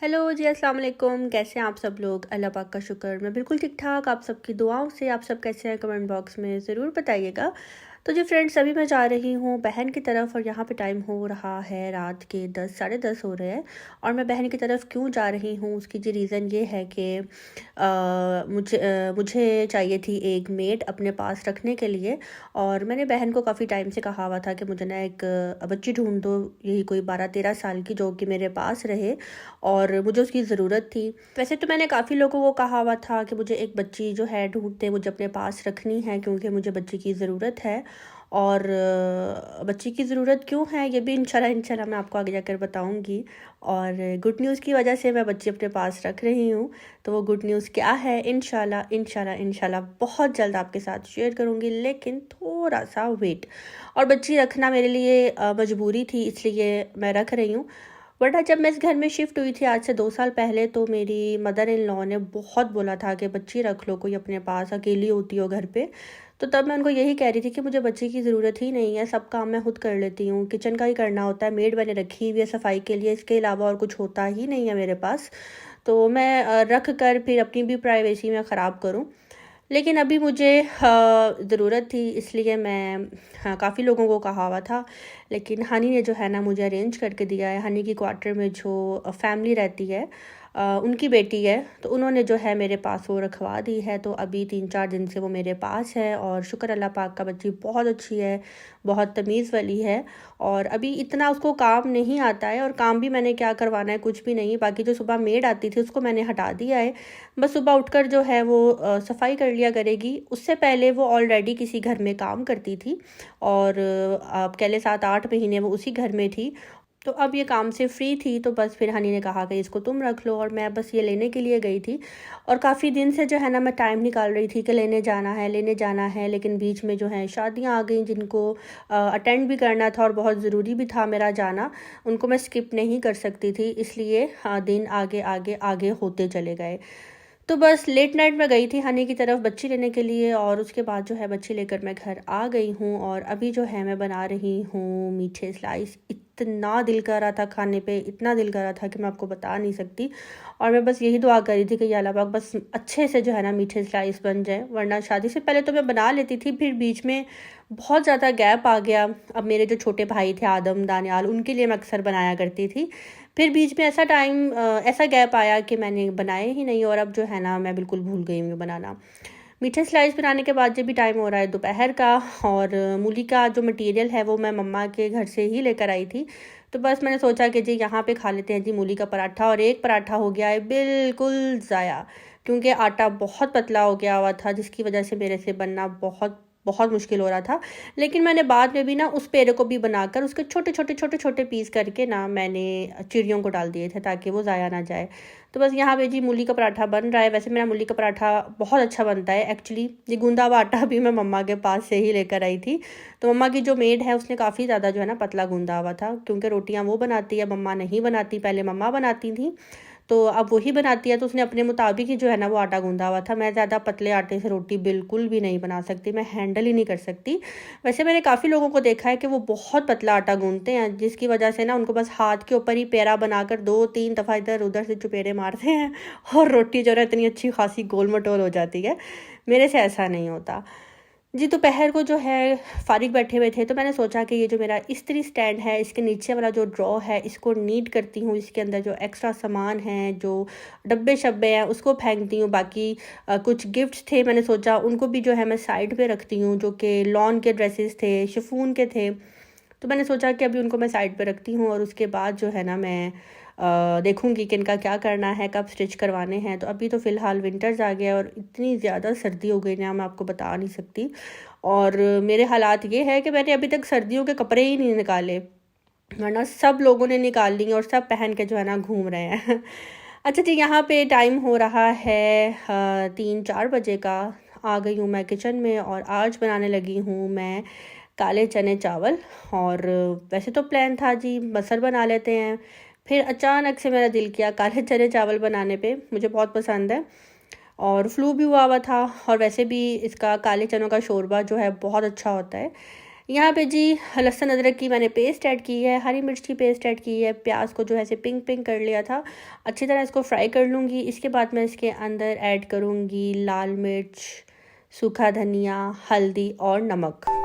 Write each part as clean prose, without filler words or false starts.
Hello जी, अस्सलाम वालेकुम। कैसे हैं आप सब लोग? अल्लाह पाक का शुक्र, मैं बिल्कुल ठीक ठाक। आप सबकी दुआओं से आप सब कैसे हैं कमेंट बॉक्स में ज़रूर बताइएगा। तो जी फ्रेंड्स, अभी मैं जा रही हूँ बहन की तरफ और यहाँ पे टाइम हो रहा है रात के 10 साढ़े 10 हो रहे हैं। और मैं बहन की तरफ क्यों जा रही हूँ, उसकी जी रीज़न ये है कि मुझे चाहिए थी एक मेड अपने पास रखने के लिए। और मैंने बहन को काफ़ी टाइम से कहा हुआ था कि मुझे ना एक बच्ची ढूंढ दो, यही कोई 12-13 साल की, जो कि मेरे पास रहे और मुझे उसकी ज़रूरत थी। वैसे तो मैंने काफ़ी लोगों को कहा हुआ था कि मुझे एक बच्ची जो है ढूंढते मुझे अपने पास रखनी है, क्योंकि मुझे बच्ची की ज़रूरत है। और बच्ची की ज़रूरत क्यों है ये भी इंशाल्लाह मैं आपको आगे जाकर बताऊंगी। और गुड न्यूज़ की वजह से मैं बच्ची अपने पास रख रही हूँ। तो वो गुड न्यूज़ क्या है, इंशाल्लाह बहुत जल्द आपके साथ शेयर करूँगी, लेकिन थोड़ा सा वेट। और बच्ची रखना मेरे लिए मजबूरी थी, इसलिए मैं रख रही हूँ। वरना जब मैं इस घर में शिफ्ट हुई थी आज से 2 साल पहले, तो मेरी मदर इन लॉ ने बहुत बोला था कि बच्ची रख लो कोई अपने पास, अकेली होती हो घर पे। तो तब मैं उनको यही कह रही थी कि मुझे बच्चे की ज़रूरत ही नहीं है, सब काम मैं खुद कर लेती हूँ, किचन का ही करना होता है, मेड मैंने रखी हुई है सफाई के लिए, इसके अलावा और कुछ होता ही नहीं है मेरे पास। तो मैं रख कर फिर अपनी भी प्राइवेसी में ख़राब करूँ। लेकिन अभी मुझे ज़रूरत थी, इसलिए मैं काफ़ी लोगों को कहा हुआ था। लेकिन हनी ने जो है ना मुझे अरेंज करके दिया है। हनी की क्वार्टर में जो फैमिली रहती है, उनकी बेटी है, तो उन्होंने जो है मेरे पास वो रखवा दी है। तो अभी 3-4 दिन से वो मेरे पास है और शुक्र अल्लाह पाक का, बच्ची बहुत अच्छी है, बहुत तमीज़ वाली है। और अभी इतना उसको काम नहीं आता है, और काम भी मैंने क्या करवाना है, कुछ भी नहीं। बाकी जो सुबह मेड आती थी उसको मैंने हटा दिया है। बस सुबह उठकर जो है वो सफाई कर लिया करेगी। उससे पहले वो ऑलरेडी किसी घर में काम करती थी, और आप कह लें 7-8 महीने वो उसी घर में थी। तो अब ये काम से फ्री थी, तो बस फिर हनी ने कहा कि इसको तुम रख लो, और मैं बस ये लेने के लिए गई थी। और काफ़ी दिन से जो है ना मैं टाइम निकाल रही थी कि लेने जाना है, लेकिन बीच में जो है शादियां आ गई, जिनको अटेंड भी करना था और बहुत ज़रूरी भी था मेरा जाना। उनको मैं स्किप नहीं कर सकती थी, इसलिए दिन आगे आगे आगे होते चले गए। तो बस लेट नाइट में गई थी हनी की तरफ बच्ची लेने के लिए, और उसके बाद जो है बच्ची लेकर मैं घर आ गई हूँ। और अभी जो है मैं बना रही हूँ मीठे स्लाइस। इतना दिल कर रहा था खाने पे, इतना दिल कर रहा था कि मैं आपको बता नहीं सकती। और मैं बस यही दुआ कर रही थी कि या अल्लाह पाक बस अच्छे से जो है ना मीठे स्लाइस बन जाए। वरना शादी से पहले तो मैं बना लेती थी, फिर बीच में बहुत ज़्यादा गैप आ गया। अब मेरे जो छोटे भाई थे आदम दानियाल, उनके लिए मैं अक्सर बनाया करती थी। फिर बीच में ऐसा गैप आया कि मैंने बनाए ही नहीं, और अब जो है ना मैं बिल्कुल भूल गई हूँ बनाना। मीठे स्लाइस बनाने के बाद जब भी टाइम हो रहा है दोपहर का, और मूली का जो मटेरियल है वो मैं मम्मा के घर से ही लेकर आई थी। तो बस मैंने सोचा कि जी यहाँ पे खा लेते हैं जी मूली का पराठा, और एक पराठा हो गया है बिल्कुल ज़ाया, क्योंकि आटा बहुत पतला हो गया हुआ था, जिसकी वजह से मेरे से बनना बहुत बहुत मुश्किल हो रहा था। लेकिन मैंने बाद में भी ना उस पेड़े को भी बनाकर उसके छोटे छोटे पीस करके ना मैंने चिड़ियों को डाल दिए थे, ताकि वो ज़ाया ना जाए। तो बस यहाँ पे जी मूली का पराठा बन रहा है। वैसे मेरा मूली का पराठा बहुत अच्छा बनता है एक्चुअली। ये गूंदा हुआ आटा भी मैं मम्मा के पास से ही लेकर आई थी। तो मम्मा की जो मेड है उसने काफ़ी ज़्यादा जो है ना पतला गूंदा हुआ था, क्योंकि रोटियाँ वो बनाती है, मम्मा नहीं बनाती। पहले मम्मा बनाती थी, तो अब वही बनाती है, तो उसने अपने मुताबिक ही जो है ना वो आटा गूंदा हुआ था। मैं ज़्यादा पतले आटे से रोटी बिल्कुल भी नहीं बना सकती, मैं हैंडल ही नहीं कर सकती। वैसे मैंने काफ़ी लोगों को देखा है कि वो बहुत पतला आटा गूंदते हैं, जिसकी वजह से ना उनको बस हाथ के ऊपर ही पेड़ा बनाकर 2-3 दफ़ा इधर उधर से चुपेरे मारते हैं और रोटी जो है इतनी अच्छी खासी गोल मटोल हो जाती है। मेरे से ऐसा नहीं होता जी। दोपहर को जो है फारिग बैठे हुए थे, तो मैंने सोचा कि ये जो मेरा इस्त्री स्टैंड है, इसके नीचे वाला जो ड्रॉ है, इसको नीट करती हूँ। इसके अंदर जो एक्स्ट्रा सामान है, जो डब्बे शब्बे हैं, उसको फेंकती हूँ। बाकी कुछ गिफ्ट्स थे, मैंने सोचा उनको भी जो है मैं साइड पे रखती हूँ, जो कि लॉन के ड्रेसेस थे, शिफॉन के थे। तो मैंने सोचा कि अभी उनको मैं साइड पे रखती हूँ, और उसके बाद जो है ना मैं देखूँगी कि इनका क्या करना है, कब स्टिच करवाने हैं। तो अभी तो फ़िलहाल विंटर्स आ गया, और इतनी ज़्यादा सर्दी हो गई ना, मैं आपको बता नहीं सकती। और मेरे हालात ये है कि मैंने अभी तक सर्दियों के कपड़े ही नहीं निकाले, वरना सब लोगों ने निकाल ली और सब पहन के जो है ना घूम रहे हैं। अच्छा जी, यहाँ पे टाइम हो रहा है 3-4 बजे का। आ गई हूँ मैं किचन में, और आज बनाने लगी हूँ मैं काले चने चावल। और वैसे तो प्लान था जी मसर बना लेते हैं, फिर अचानक से मेरा दिल किया काले चने चावल बनाने पे। मुझे बहुत पसंद है, और फ्लू भी हुआ हुआ था, और वैसे भी इसका काले चनों का शोरबा जो है बहुत अच्छा होता है। यहाँ पे जी लहसुन अदरक की मैंने पेस्ट ऐड की है, हरी मिर्च की पेस्ट ऐड की है, प्याज को जो है ऐसे पिंक पिंक कर लिया था। अच्छी तरह इसको फ्राई कर लूँगी। इसके बाद मैं इसके अंदर ऐड करूँगी लाल मिर्च, सूखा धनिया, हल्दी और नमक।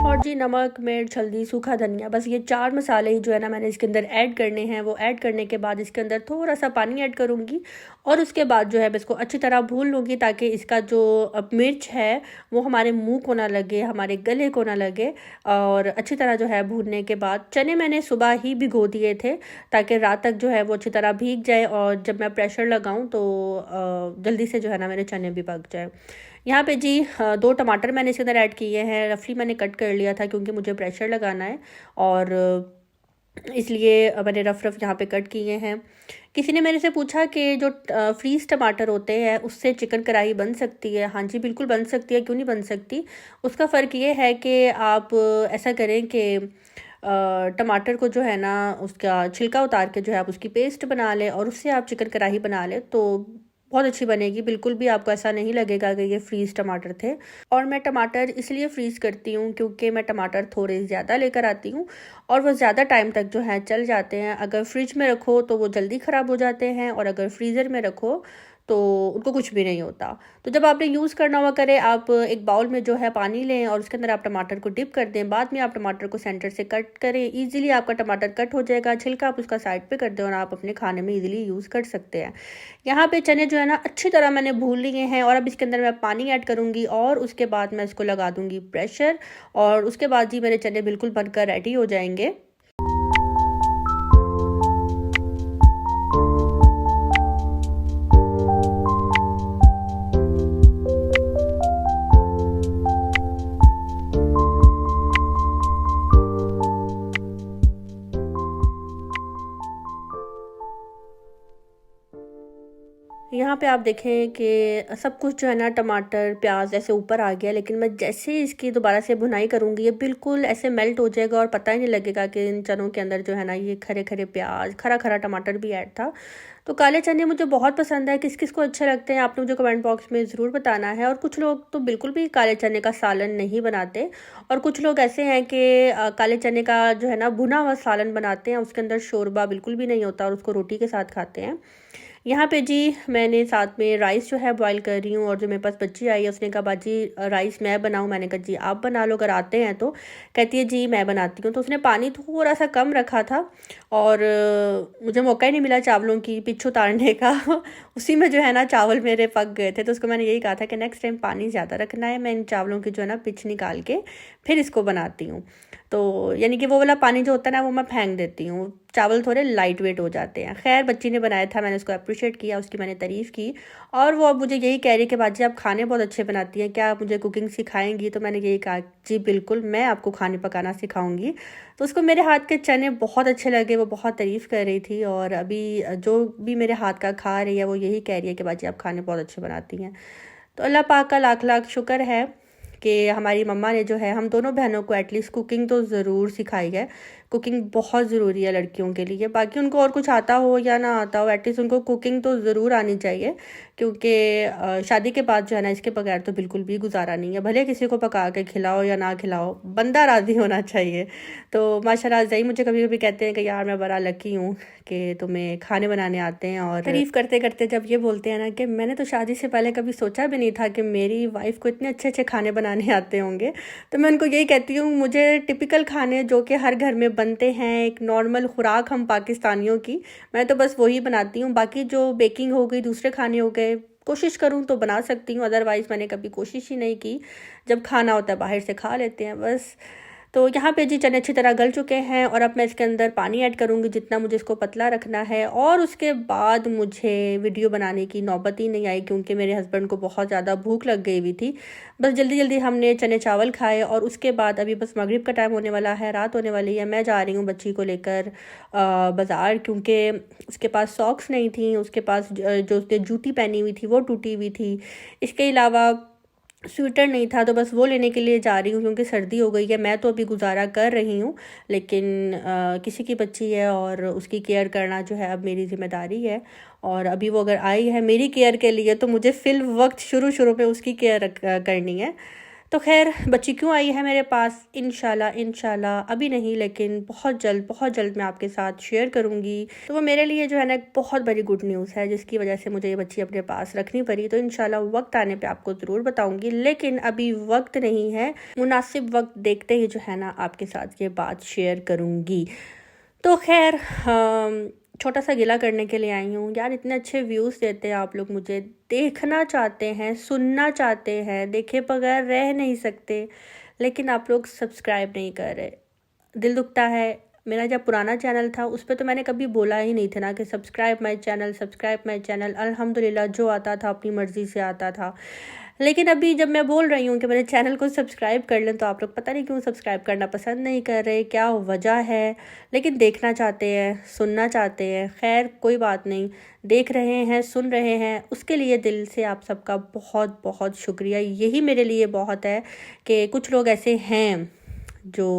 और जी नमक, मिर्च, हल्दी, सूखा धनिया, बस ये 4 मसाले ही जो है ना मैंने इसके अंदर ऐड करने हैं। वो ऐड करने के बाद इसके अंदर थोड़ा-सा पानी ऐड करूँगी और उसके बाद जो है मैं इसको अच्छी तरह भून लूँगी, ताकि इसका जो मिर्च है वो हमारे मुँह को ना लगे, हमारे गले को ना लगे। और अच्छी तरह जो है भूनने के बाद चने मैंने सुबह ही भिगो दिए थे, ताकि रात तक जो है वो अच्छी तरह भीग जाए और जब मैं प्रेशर लगाऊँ तो जल्दी से जो है ना मेरे चने भी पक जाए। यहाँ पे जी 2 टमाटर मैंने इसके अंदर ऐड किए हैं। रफली मैंने कट कर लिया था क्योंकि मुझे प्रेशर लगाना है, और इसलिए मैंने रफ़ रफ़ यहाँ पे कट किए हैं। किसी ने मेरे से पूछा कि जो फ्रीज़ टमाटर होते हैं उससे चिकन कढ़ाई बन सकती है? हाँ जी, बिल्कुल बन सकती है, क्यों नहीं बन सकती। उसका फ़र्क ये है कि आप ऐसा करें कि टमाटर को जो है ना उसका छिलका उतार के जो है आप उसकी पेस्ट बना लें और उससे आप चिकन कढ़ाई बना लें तो बहुत अच्छी बनेगी। बिल्कुल भी आपको ऐसा नहीं लगेगा कि ये फ्रीज़ टमाटर थे। और मैं टमाटर इसलिए फ्रीज़ करती हूँ क्योंकि मैं टमाटर थोड़े ज़्यादा लेकर आती हूँ और वो ज़्यादा टाइम तक जो है चल जाते हैं। अगर फ्रिज में रखो तो वो जल्दी ख़राब हो जाते हैं, और अगर फ्रीज़र में रखो तो उनको कुछ भी नहीं होता। तो जब आपने यूज़ करना हुआ करें, आप एक बाउल में जो है पानी लें और उसके अंदर आप टमाटर को डिप कर दें। बाद में आप टमाटर को सेंटर से कट करें, ईज़िली आपका टमाटर कट हो जाएगा। छिलका आप उसका साइड पे कर दें और आप अपने खाने में ईज़िली यूज़ कर सकते हैं। यहाँ पे चने जो है ना अच्छी तरह मैंने भून लिए हैं, और अब इसके अंदर मैं पानी ऐड करूँगी और उसके बाद मैं इसको लगा दूँगी प्रेशर, और उसके बाद जी मेरे चने बिल्कुल बनकर रेडी हो जाएंगे। यहाँ पे आप देखें कि सब कुछ जो है ना टमाटर, प्याज़ ऐसे ऊपर आ गया, लेकिन मैं जैसे ही इसकी दोबारा से भुनाई करूँगी ये बिल्कुल ऐसे मेल्ट हो जाएगा और पता ही नहीं लगेगा कि इन चनों के अंदर जो है ना ये खरे-खरे प्याज़, खरा-खरा टमाटर भी ऐड था। तो काले चने मुझे बहुत पसंद है। किस-किस को अच्छे लगते हैं आपने मुझे कमेंट बॉक्स में ज़रूर बताना है। और कुछ लोग तो बिल्कुल भी काले चने का सालन नहीं बनाते, और कुछ लोग ऐसे हैं कि काले चने का जो है ना भुना हुआ सालन बनाते हैं, उसके अंदर शोरबा बिल्कुल भी नहीं होता और उसको रोटी के साथ खाते हैं। यहाँ पे जी मैंने साथ में राइस जो है बॉईल कर रही हूँ, और जो मेरे पास बच्ची आई है उसने कहा बाजी राइस मैं बनाऊँ। मैंने कहा जी आप बना लो अगर आते हैं तो। कहती है जी मैं बनाती हूँ। तो उसने पानी थोड़ा सा कम रखा था, और मुझे मौका ही नहीं मिला चावलों की पिच उतारने का उसी में जो है ना चावल मेरे पक गए थे। तो उसको मैंने यही कहा था कि नेक्स्ट टाइम पानी ज़्यादा रखना है, मैं इन चावलों की जो है ना पिच निकाल के फिर इसको बनाती हूँ। तो यानी कि वो वाला पानी जो होता है ना वो मैं फेंक देती हूँ, चावल थोड़े लाइट वेट हो जाते हैं। खैर बच्ची ने बनाया था, मैंने उसको अप्रिशिएट किया, उसकी मैंने तारीफ़ की, और वो अब मुझे यही कह रही कि बाजी आप खाने बहुत अच्छे बनाती हैं, क्या आप मुझे कुकिंग सिखाएंगी? तो मैंने यही कहा जी बिल्कुल मैं आपको खाने पकाना सिखाऊंगी। तो उसको मेरे हाथ के चने बहुत अच्छे लगे, वो बहुत तारीफ़ कर रही थी, और अभी जो भी मेरे हाथ का खा रही है वो यही कह रही है कि बाजी आप खाने बहुत अच्छे बनाती हैं। तो अल्लाह पाक का लाख लाख शुक्र है कि हमारी मम्मा ने जो है हम दोनों बहनों को एटलीस्ट कुकिंग तो ज़रूर सिखाई है। कुकिंग बहुत ज़रूरी है लड़कियों के लिए, बाकी उनको और कुछ आता हो या ना आता हो, एटलीस्ट उनको कुकिंग तो ज़रूर आनी चाहिए, क्योंकि शादी के बाद जो है ना इसके बगैर तो बिल्कुल भी गुजारा नहीं है। भले किसी को पका के खिलाओ या ना खिलाओ, बंदा राज़ी होना चाहिए। तो माशाल्लाह ज़ई मुझे कभी कभी कहते हैं कि यार मैं बड़ा लकी हूँ कि तुम्हें खाने बनाने आते हैं, और तारीफ़ करते करते जब ये बोलते हैं ना कि मैंने तो शादी से पहले कभी सोचा भी नहीं था कि मेरी वाइफ को इतने अच्छे अच्छे खाने बनाने आते होंगे। तो मैं उनको यही कहती हूँ मुझे टिपिकल खाने जो कि हर घर में बनते हैं, एक नॉर्मल खुराक हम पाकिस्तानियों की, मैं तो बस वही बनाती हूँ। बाकी जो बेकिंग हो गई, दूसरे खाने हो गए, कोशिश करूँ तो बना सकती हूँ, अदरवाइज़ मैंने कभी कोशिश ही नहीं की। जब खाना होता है बाहर से खा लेते हैं बस। तो यहाँ पे जी चने अच्छी तरह गल चुके हैं और अब मैं इसके अंदर पानी ऐड करूँगी जितना मुझे इसको पतला रखना है। और उसके बाद मुझे वीडियो बनाने की नौबत ही नहीं आई क्योंकि मेरे हस्बैंड को बहुत ज़्यादा भूख लग गई हुई थी। बस जल्दी जल्दी हमने चने चावल खाए और उसके बाद अभी बस मगरिब का टाइम होने वाला है, रात होने वाली है। मैं जा रही हूँ बच्ची को लेकर बाज़ार, क्योंकि उसके पास सॉक्स नहीं थी, उसके पास जो उसने जूती पहनी हुई थी वो टूटी हुई थी, इसके अलावा स्वेटर नहीं था, तो बस वो लेने के लिए जा रही हूँ क्योंकि सर्दी हो गई है। मैं तो अभी गुजारा कर रही हूँ, लेकिन किसी की बच्ची है और उसकी केयर करना जो है अब मेरी ज़िम्मेदारी है। और अभी वो अगर आई है मेरी केयर के लिए तो मुझे फ़िल वक्त शुरू में उसकी केयर करनी है। तो खैर बच्ची क्यों आई है मेरे पास, इंशाल्लाह अभी नहीं लेकिन बहुत जल्द मैं आपके साथ शेयर करूँगी। तो वो मेरे लिए जो है ना एक बहुत बड़ी गुड न्यूज़ है जिसकी वजह से मुझे ये बच्ची अपने पास रखनी पड़ी। तो इंशाल्लाह वक्त आने पे आपको ज़रूर बताऊँगी, लेकिन अभी वक्त नहीं है, मुनासिब वक्त देखते ही जो है ना आपके साथ ये बात शेयर करूँगी। तो खैर छोटा सा गिला करने के लिए आई हूँ यार, इतने अच्छे व्यूज़ देते हैं आप लोग, मुझे देखना चाहते हैं, सुनना चाहते हैं, देखे बगैर रह नहीं सकते, लेकिन आप लोग सब्सक्राइब नहीं कर रहे। दिल दुखता है। मेरा जब पुराना चैनल था उस पर तो मैंने कभी बोला ही नहीं था ना कि सब्सक्राइब माई चैनल। अल्हम्दुलिल्लाह जो आता था अपनी मर्ज़ी से आता था। लेकिन अभी जब मैं बोल रही हूँ कि मेरे चैनल को सब्सक्राइब कर लें तो आप लोग पता नहीं क्यों सब्सक्राइब करना पसंद नहीं कर रहे, क्या वजह है। लेकिन देखना चाहते हैं, सुनना चाहते हैं। खैर कोई बात नहीं, देख रहे हैं, सुन रहे हैं, उसके लिए दिल से आप सबका बहुत बहुत शुक्रिया। यही मेरे लिए बहुत है कि कुछ लोग ऐसे हैं जो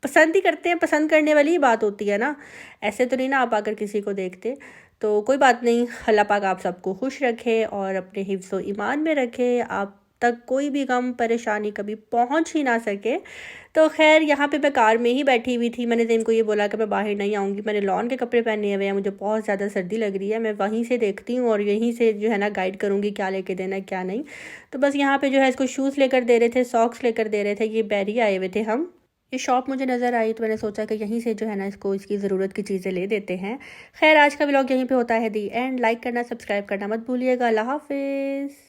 पसंद ही करते हैं। पसंद करने वाली ही बात होती है ना, ऐसे तो नहीं ना आप आकर किसी को देखते। तो कोई बात नहीं, अल्लाह पाक आप सबको खुश रखे और अपने हिफ्ज़ व ईमान में रखे, आप तक कोई भी गम परेशानी कभी पहुंच ही ना सके। तो खैर यहाँ पे मैं कार में ही बैठी हुई थी, मैंने इनको ये बोला कि मैं बाहर नहीं आऊँगी, मैंने लॉन के कपड़े पहने हुए हैं, मुझे बहुत ज़्यादा सर्दी लग रही है, मैं वहीं से देखती हूँ और यहीं से जो है ना गाइड करूँगी क्या लेके देना है क्या नहीं। तो बस यहाँ पे जो है इसको शूज़ लेकर दे रहे थे, सॉक्स लेकर दे रहे थे, ये बैरी आए हुए थे हम। ये शॉप मुझे नज़र आई तो मैंने सोचा कि यहीं से जो है ना इसको इसकी ज़रूरत की चीज़ें ले देते हैं। खैर आज का व्लॉग यहीं पे होता है दी एंड। लाइक करना, सब्सक्राइब करना मत भूलिएगा। अल्लाह हाफिज़।